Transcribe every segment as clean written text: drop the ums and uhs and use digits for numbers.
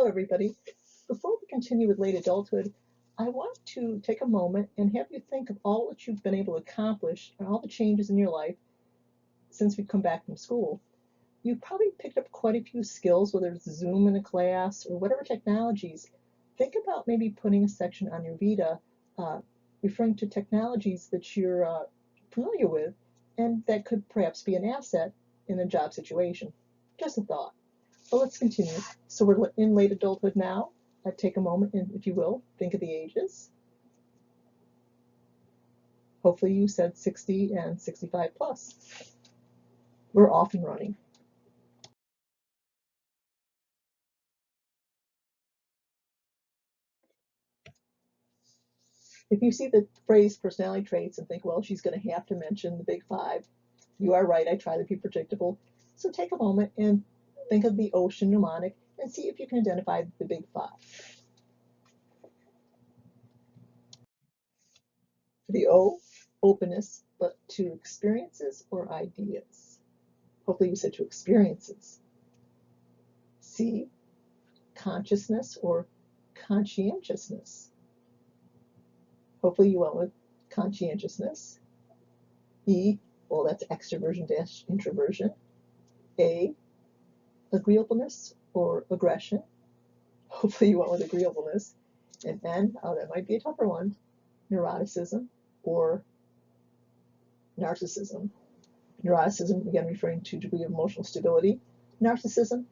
Hello, everybody. Before we continue with late adulthood, I want to take a moment and have you think of all that you've been able to accomplish and all the changes in your life since we've come back from school. You've probably picked up quite a few skills, whether it's Zoom in a class or whatever technologies. Think about maybe putting a section on your Vita referring to technologies that you're familiar with and that could perhaps be an asset in a job situation. Just a thought. Well, let's continue. So we're in late adulthood now. Take a moment and, if you will, think of the ages. Hopefully you said 60 and 65 plus. We're off and running. If you see the phrase personality traits and think, well, she's going to have to mention the big five, you are right. I try to be predictable. So take a moment and think of the ocean mnemonic and see if you can identify the big five. The O, openness, but to experiences or ideas. Hopefully you said to experiences. C, consciousness or conscientiousness. Hopefully you went with conscientiousness. E, well, that's extroversion dash introversion. A, agreeableness or aggression. Hopefully you went with agreeableness. And N, oh, that might be a tougher one, neuroticism or narcissism. Neuroticism, again, referring to degree of emotional stability. Narcissism,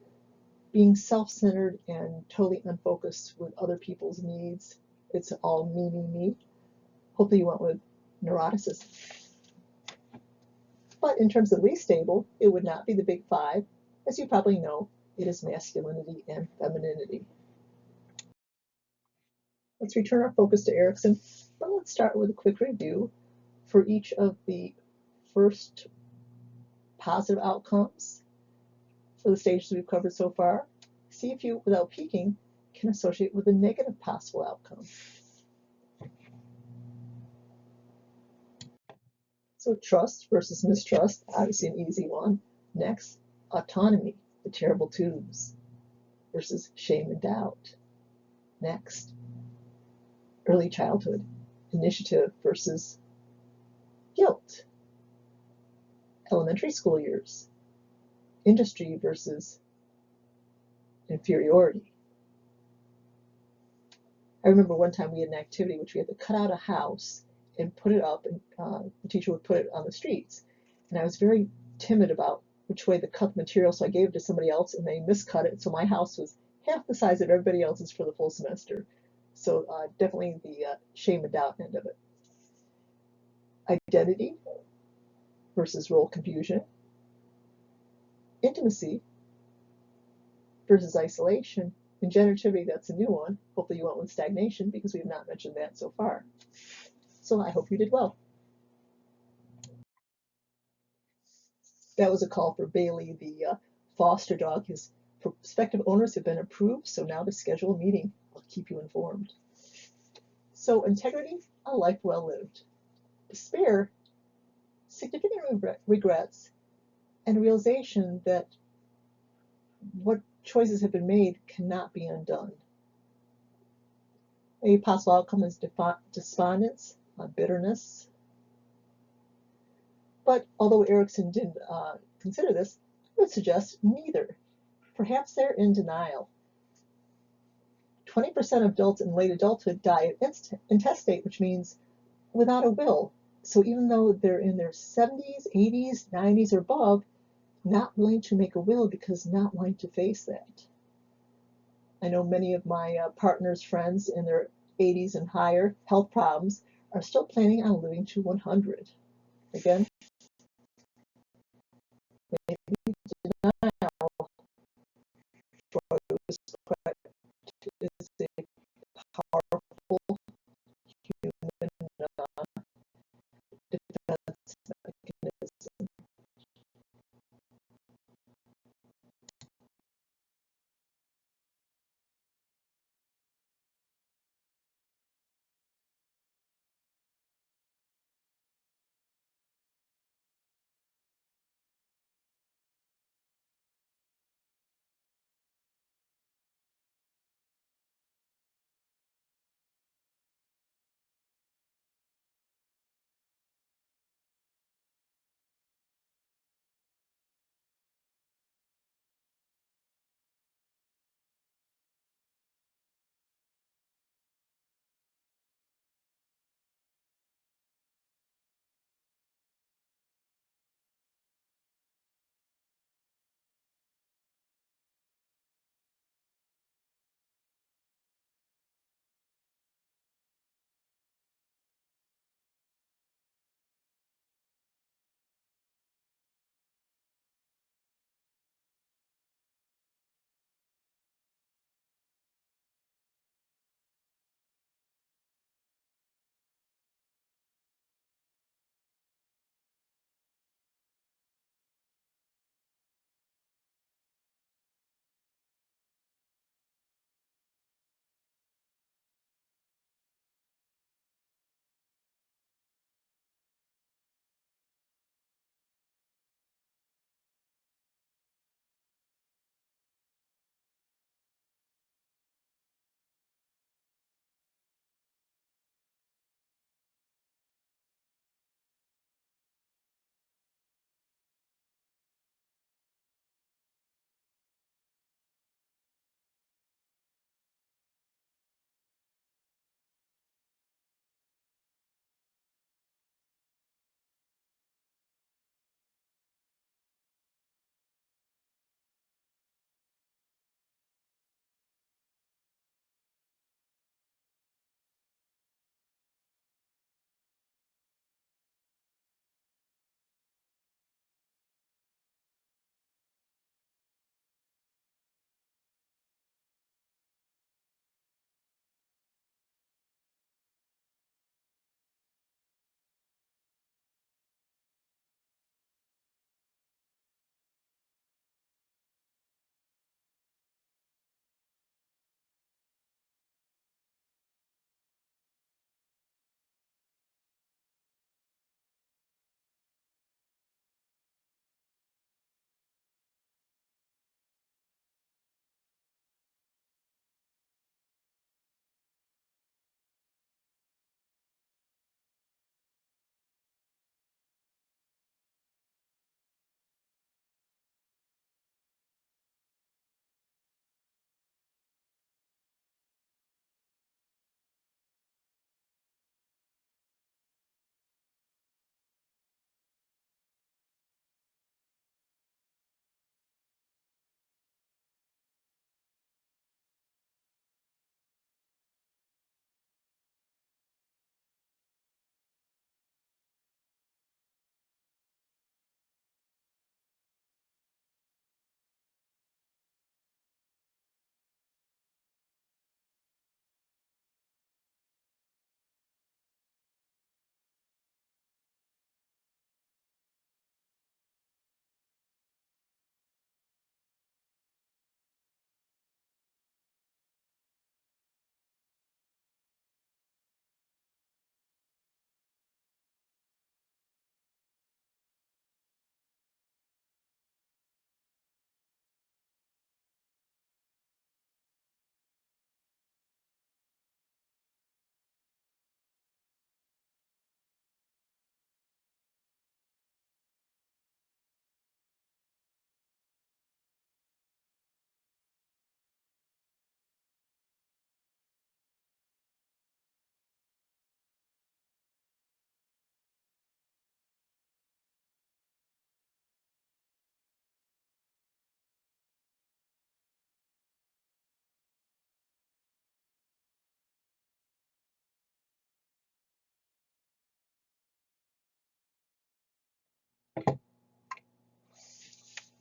being self-centered and totally unfocused with other people's needs. It's all me, me, me. Hopefully you went with neuroticism. But in terms of least stable, it would not be the big five. As you probably know, it is masculinity and femininity. Let's return our focus to Erikson, but let's start with a quick review for each of the first positive outcomes for the stages we've covered so far. See if you, without peeking, can associate with a negative possible outcome. So trust versus mistrust, obviously an easy one. Next, autonomy, the terrible twos, versus shame and doubt. Next, early childhood, initiative versus guilt. Elementary school years, industry versus inferiority. I remember one time we had an activity which we had to cut out a house and put it up, and the teacher would put it on the streets. And I was very timid about which way to cut the material, so I gave it to somebody else, and they miscut it. So my house was half the size of everybody else's for the full semester. So definitely the shame and doubt end of it. Identity versus role confusion. Intimacy versus isolation. And generativity, that's a new one. Hopefully you went with stagnation because we have not mentioned that so far. So I hope you did well. That was a call for Bailey, the foster dog. His prospective owners have been approved, so now to schedule a meeting. I'll keep you informed. So integrity, a life well lived. Despair, significant regrets, and realization that what choices have been made cannot be undone. A possible outcome is despondence, bitterness. But although Erikson didn't consider this, I would suggest neither. Perhaps they're in denial. 20% of adults in late adulthood die at intestate, which means without a will. So even though they're in their 70s, 80s, 90s, or above, not willing to make a will because not wanting to face that. I know many of my partners' friends in their 80s and higher health problems are still planning on living to 100. Again, maybe denial is a powerful human defense mechanism.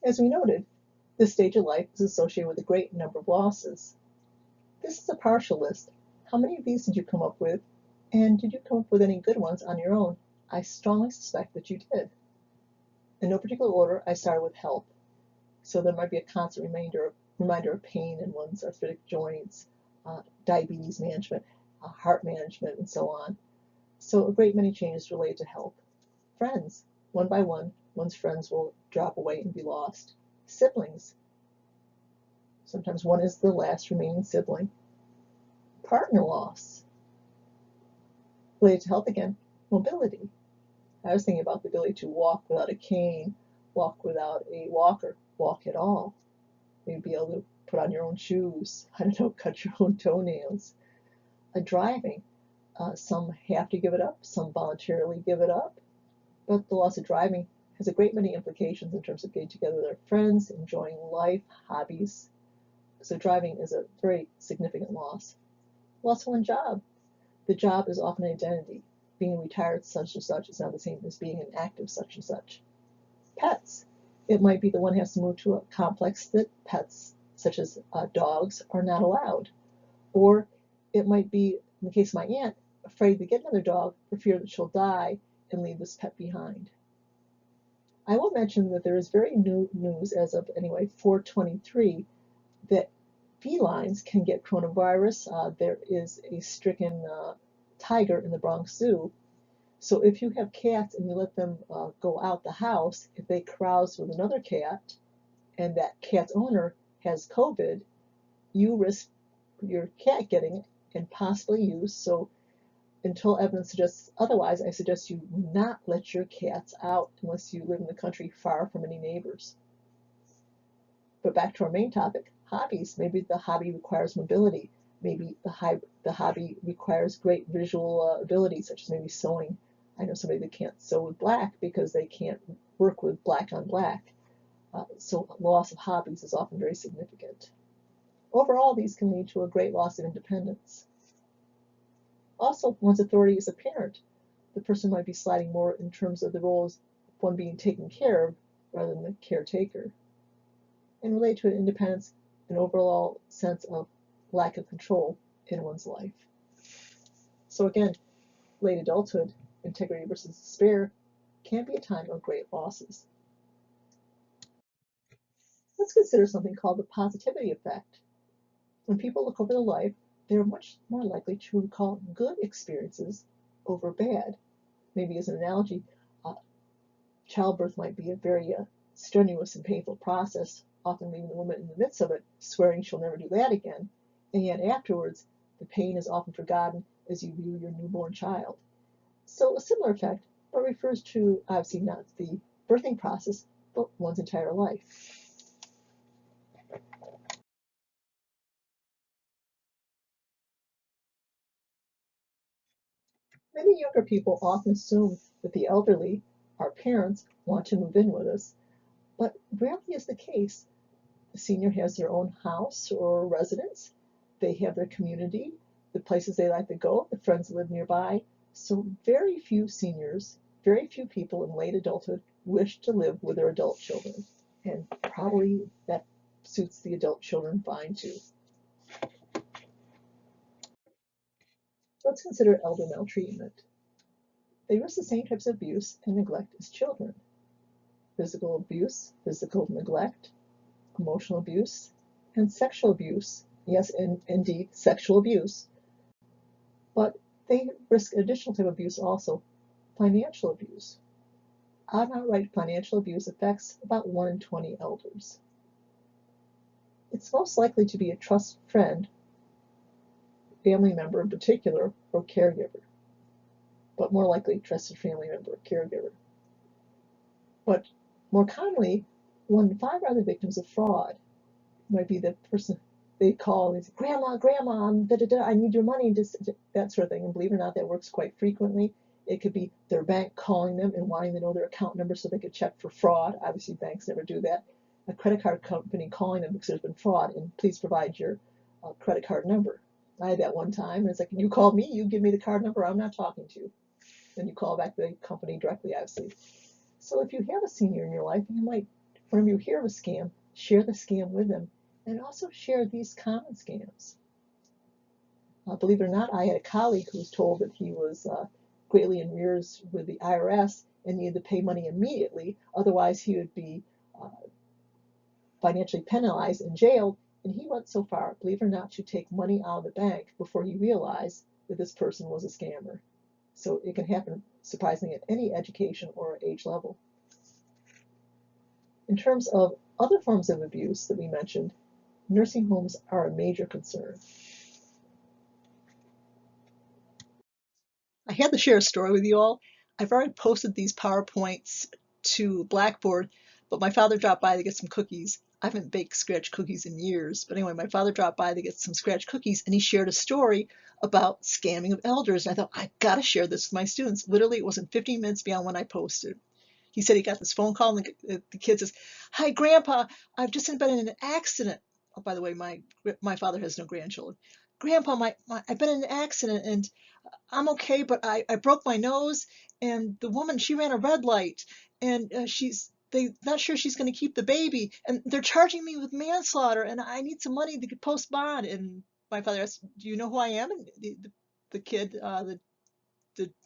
As we noted, this stage of life is associated with a great number of losses. This is a partial list. How many of these did you come up with? And did you come up with any good ones on your own? I strongly suspect that you did. In no particular order, I started with health. So there might be a constant reminder of pain in one's arthritic joints, diabetes management, heart management, and so on. So a great many changes related to health. Friends, one by one, one's friends will drop away and be lost. Siblings, sometimes one is the last remaining sibling. Partner loss. Related to health again, mobility. I was thinking about the ability to walk without a cane, walk without a walker, walk at all. Maybe be able to put on your own shoes, I don't know, cut your own toenails. Driving, some have to give it up, some voluntarily give it up, but the loss of driving has a great many implications in terms of getting together with their friends, enjoying life, hobbies. So driving is a very significant loss. Loss of one job. The job is often an identity. Being retired such and such is not the same as being an active such and such. Pets. It might be that one has to move to a complex that pets, such as dogs, are not allowed. Or it might be, in the case of my aunt, afraid to get another dog for fear that she'll die and leave this pet behind. I will mention that there is very new news as of, anyway, 4/23, that felines can get coronavirus. There is a stricken tiger in the Bronx Zoo. So if you have cats and you let them go out the house, if they carouse with another cat and that cat's owner has COVID, you risk your cat getting it and possibly you. So until evidence suggests otherwise, I suggest you not let your cats out unless you live in the country far from any neighbors. But back to our main topic, hobbies. Maybe the hobby requires mobility. Maybe the hobby requires great visual ability, such as maybe sewing. I know somebody that can't sew with black because they can't work with black on black. So loss of hobbies is often very significant. Overall, these can lead to a great loss of independence. Also, one's authority as a parent. The person might be sliding more in terms of the roles of one being taken care of rather than the caretaker. And relate to an independence, an overall sense of lack of control in one's life. So again, late adulthood, integrity versus despair, can be a time of great losses. Let's consider something called the positivity effect. When people look over their life, they are much more likely to recall good experiences over bad. Maybe as an analogy, childbirth might be a very strenuous and painful process, often leaving the woman in the midst of it, swearing she'll never do that again. And yet afterwards, the pain is often forgotten as you view your newborn child. So a similar effect, but refers to, obviously not the birthing process, but one's entire life. Many younger people often assume that the elderly, our parents, want to move in with us, but rarely is the case. The senior has their own house or residence. They have their community, the places they like to go, the friends that live nearby. So very few seniors, very few people in late adulthood wish to live with their adult children. And probably that suits the adult children fine too. Let's consider elder maltreatment. They risk the same types of abuse and neglect as children. Physical abuse, physical neglect, emotional abuse, and sexual abuse. Yes, indeed, sexual abuse. But they risk additional type of abuse also, financial abuse. Outright financial abuse affects about 1 in 20 elders. It's most likely to be a trust friend, family member in particular, or caregiver, but more likely trusted family member or caregiver. But more commonly, 1 in 5 are the victims of fraud. It might be the person they call and say, Grandma, Grandma, I need your money, that sort of thing. And believe it or not, that works quite frequently. It could be their bank calling them and wanting to know their account number so they could check for fraud. Obviously, banks never do that. A credit card company calling them because there's been fraud, and please provide your credit card number. I had that one time, and it's like, you called me, you give me the card number, I'm not talking to you. Then you call back the company directly, obviously. So if you have a senior in your life, you might Whenever you hear of a scam, share the scam with them, and also share these common scams. Believe it or not, I had a colleague who was told that he was greatly in arrears with the IRS and needed to pay money immediately, otherwise he would be financially penalized and jailed. And he went so far, believe it or not, to take money out of the bank before he realized that this person was a scammer. So it can happen surprisingly at any education or age level. In terms of other forms of abuse that we mentioned, nursing homes are a major concern. I had to share a story with you all. I've already posted these PowerPoints to Blackboard, but my father dropped by to get some cookies. I haven't baked scratch cookies in years, but anyway, my father dropped by to get some scratch cookies, and he shared a story about scamming of elders. And I thought, I've got to share this with my students. Literally, it wasn't 15 minutes beyond when I posted. He said he got this phone call, and the kid says, "Hi, Grandpa, I've just been in an accident." Oh, by the way, my father has no grandchildren. Grandpa, I've been in an accident, and I'm okay, but I broke my nose, and the woman, she ran a red light, and they not sure she's going to keep the baby, and they're charging me with manslaughter, and I need some money to post bond. And my father asked, "Do you know who I am?" And the kid, the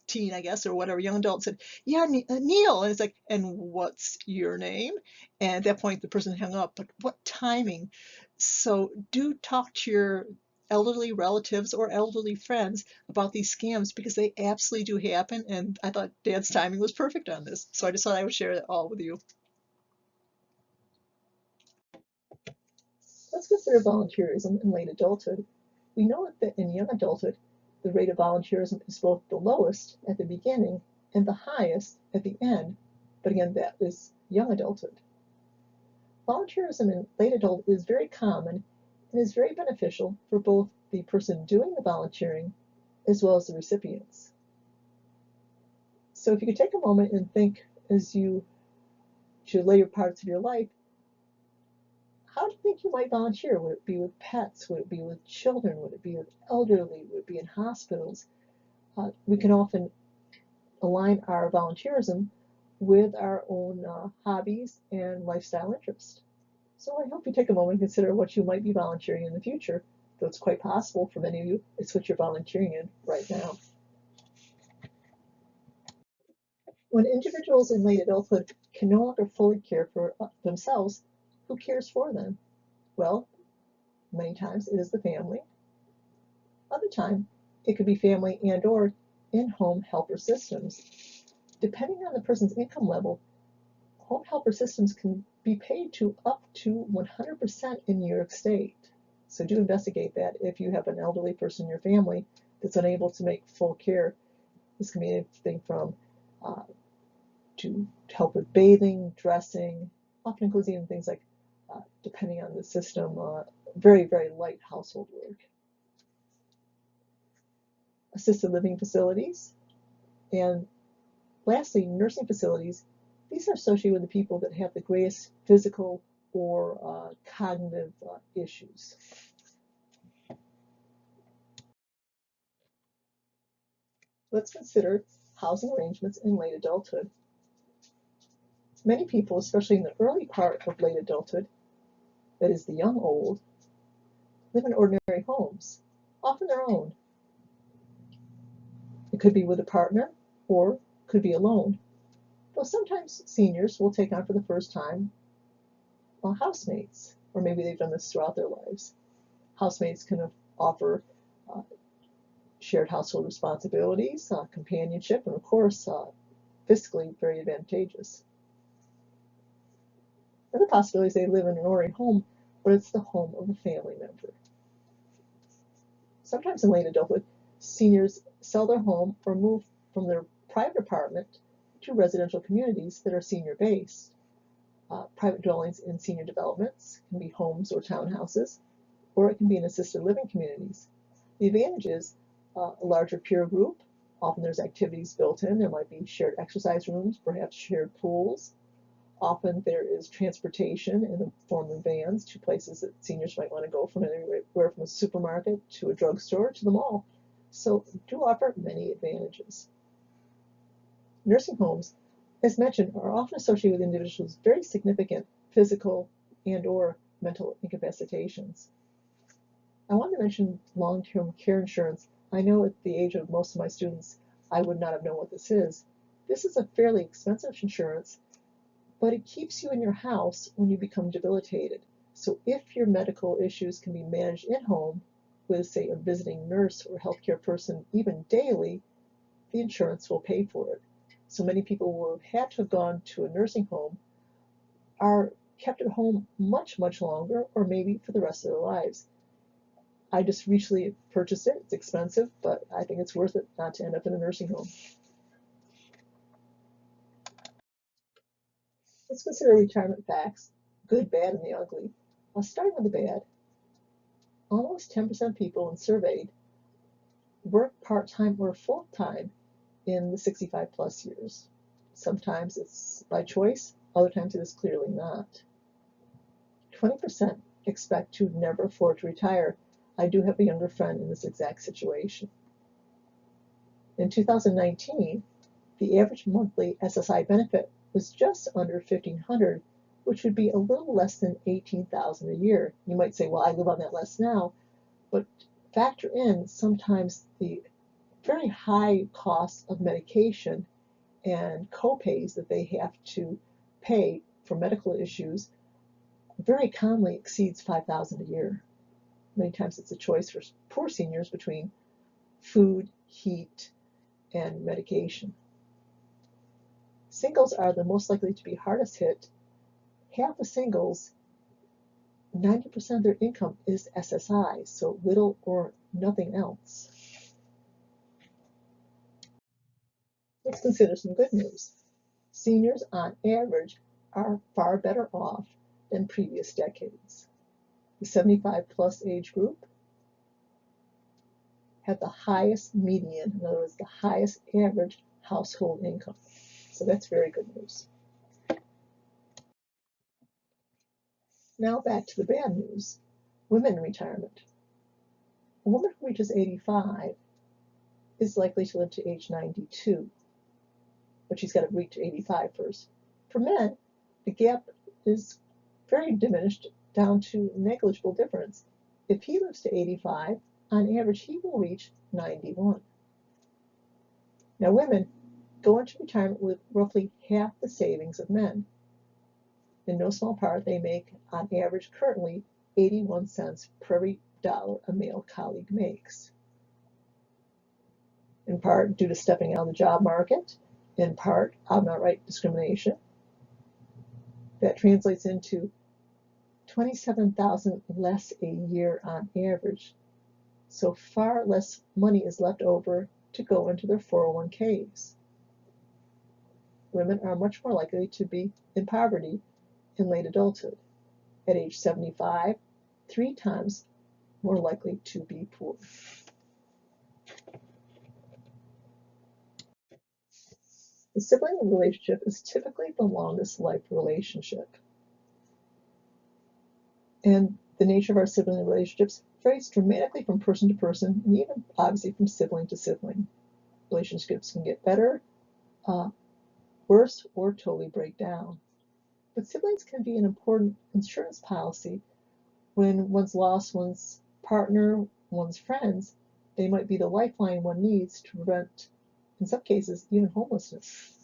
teen, I guess, or whatever, young adult said, "Yeah, Neil." And it's like, "And what's your name?" And at that point, the person hung up. But what timing? So do talk to your elderly relatives or elderly friends about these scams, because they absolutely do happen. And I thought Dad's timing was perfect on this. So I just thought I would share it all with you. Let's consider volunteerism in late adulthood. We know that in young adulthood, the rate of volunteerism is both the lowest at the beginning and the highest at the end. But again, that is young adulthood. Volunteerism in late adulthood is very common and is very beneficial for both the person doing the volunteering as well as the recipients. So if you could take a moment and think, as you should later parts of your life, how do you think you might volunteer? Would it be with pets? Would it be with children? Would it be with elderly? Would it be in hospitals? We can often align our volunteerism with our own hobbies and lifestyle interests. So I hope you take a moment and consider what you might be volunteering in the future, though it's quite possible for many of you it's what you're volunteering in right now. When individuals in late adulthood can no longer fully care for themselves, who cares for them? Well, many times it is the family. Other time, it could be family and or in-home helper systems. Depending on the person's income level, home helper systems can be paid to up to 100% in New York State. So do investigate that if you have an elderly person in your family that's unable to make full care. This can be anything from to help with bathing, dressing, often includes even things like, depending on the system, very, very light household work. Assisted living facilities, and lastly, nursing facilities. These are associated with the people that have the greatest physical or cognitive issues. Let's consider housing arrangements in late adulthood. Many people, especially in the early part of late adulthood, that is the young old, live in ordinary homes, often their own. It could be with a partner or could be alone, though sometimes seniors will take on for the first time housemates, or maybe they've done this throughout their lives. Housemates can offer shared household responsibilities, companionship, and of course, fiscally very advantageous. Another possibility is they live in an ordinary home, but it's the home of a family member. Sometimes in late adulthood, seniors sell their home or move from their private apartment to residential communities that are senior-based. Private dwellings in senior developments can be homes or townhouses, or it can be in assisted living communities. The advantage is a larger peer group. Often there's activities built in. There might be shared exercise rooms, perhaps shared pools. Often there is transportation in the form of vans to places that seniors might want to go, from anywhere from a supermarket to a drugstore to the mall. So do offer many advantages. Nursing homes, as mentioned, are often associated with individuals with very significant physical and or mental incapacitations. I want to mention long-term care insurance. I know at the age of most of my students, I would not have known what this is. This is a fairly expensive insurance, but it keeps you in your house when you become debilitated. So if your medical issues can be managed at home with, say, a visiting nurse or healthcare person, even daily, the insurance will pay for it. So many people who have had to have gone to a nursing home are kept at home much, much longer, or maybe for the rest of their lives. I just recently purchased it. It's expensive, but I think it's worth it not to end up in a nursing home. Let's consider retirement facts, good, bad, and the ugly. I'll start with the bad. Almost 10% of people when surveyed work part-time or full-time in the 65 plus years. Sometimes it's by choice, other times it is clearly not. 20% expect to never afford to retire. I do have a younger friend in this exact situation. In 2019, the average monthly SSI benefit was just under $1,500, which would be a little less than $18,000 a year. You might say, well, I live on that less now, but factor in sometimes the very high costs of medication and co-pays that they have to pay for medical issues very commonly exceeds $5,000 a year. Many times it's a choice for poor seniors between food, heat, and medication. Singles are the most likely to be hardest hit. Half the singles, 90% of their income is SSI, so little or nothing else. Let's consider some good news. Seniors on average are far better off than previous decades. The 75 plus age group had the highest median, in other words, the highest average household income. So that's very good news. Now back to the bad news. Women in retirement. A woman who reaches 85 is likely to live to age 92, but she's got to reach 85 first. For men, the gap is very diminished down to negligible difference. If he lives to 85, on average, he will reach 91. Now, women go into retirement with roughly half the savings of men. In no small part, they make, on average, currently 81 cents per every dollar a male colleague makes. In part due to stepping out of the job market, in part outright discrimination. That translates into 27,000 less a year on average. So far less money is left over to go into their 401ks. Women are much more likely to be in poverty in late adulthood. At age 75, 3 times more likely to be poor. The sibling relationship is typically the longest life relationship. And the nature of our sibling relationships varies dramatically from person to person, and even obviously from sibling to sibling. Relationships can get better, worse, or totally break down. But siblings can be an important insurance policy. When one's lost one's partner, one's friends, they might be the lifeline one needs to prevent, in some cases, even homelessness.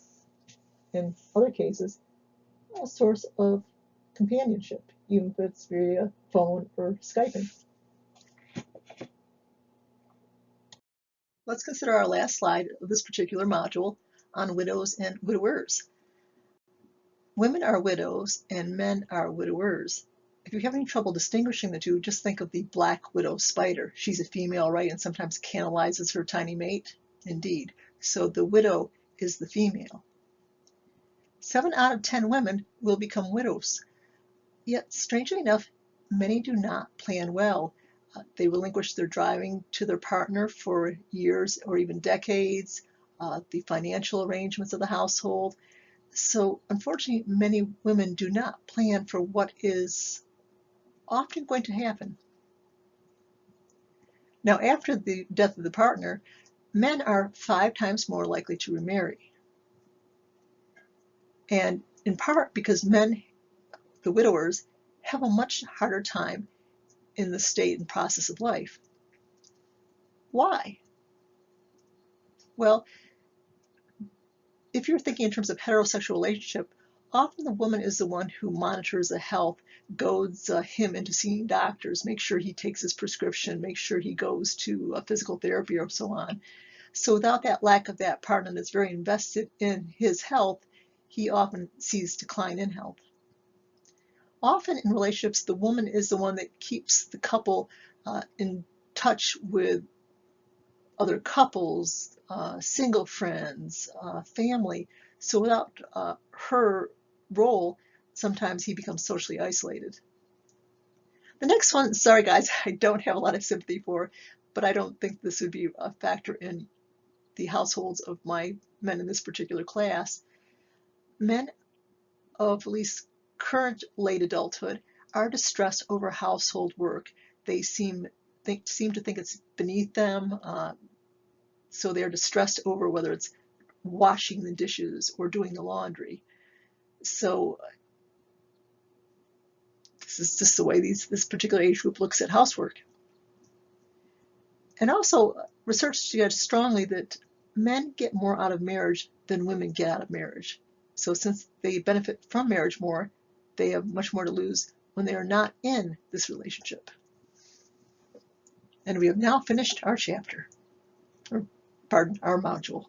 In other cases, a source of companionship, even if it's via phone or Skyping. Let's consider our last slide of this particular module on widows and widowers. Women are widows and men are widowers. If you're having trouble distinguishing the two, just think of the black widow spider. She's a female, right, and sometimes cannibalizes her tiny mate. Indeed. So the widow is the female. 7 out of 10 women will become widows. Yet, strangely enough, many do not plan well. They relinquish their driving to their partner for years or even decades, the financial arrangements of the household. So, unfortunately, many women do not plan for what is often going to happen. Now, after the death of the partner, men are 5 times more likely to remarry. And in part because men the widowers, have a much harder time in the state and process of life. Why? Well, if you're thinking in terms of heterosexual relationship, often the woman is the one who monitors the health, goads him into seeing doctors, makes sure he takes his prescription, makes sure he goes to physical therapy or so on. So without that lack of that partner that's very invested in his health, he often sees decline in health. Often in relationships, the woman is the one that keeps the couple in touch with other couples, single friends, family. So without her role, sometimes he becomes socially isolated. The next one, sorry guys, I don't have a lot of sympathy for, but I don't think this would be a factor in the households of my men in this particular class. Men of at least current late adulthood are distressed over household work. They seem to think it's beneath them, so they're distressed over whether it's washing the dishes or doing the laundry. So this is just the way this particular age group looks at housework. And also, research suggests strongly that men get more out of marriage than women get out of marriage. So since they benefit from marriage more, they have much more to lose when they are not in this relationship. And we have now finished our chapter, or pardon, our module.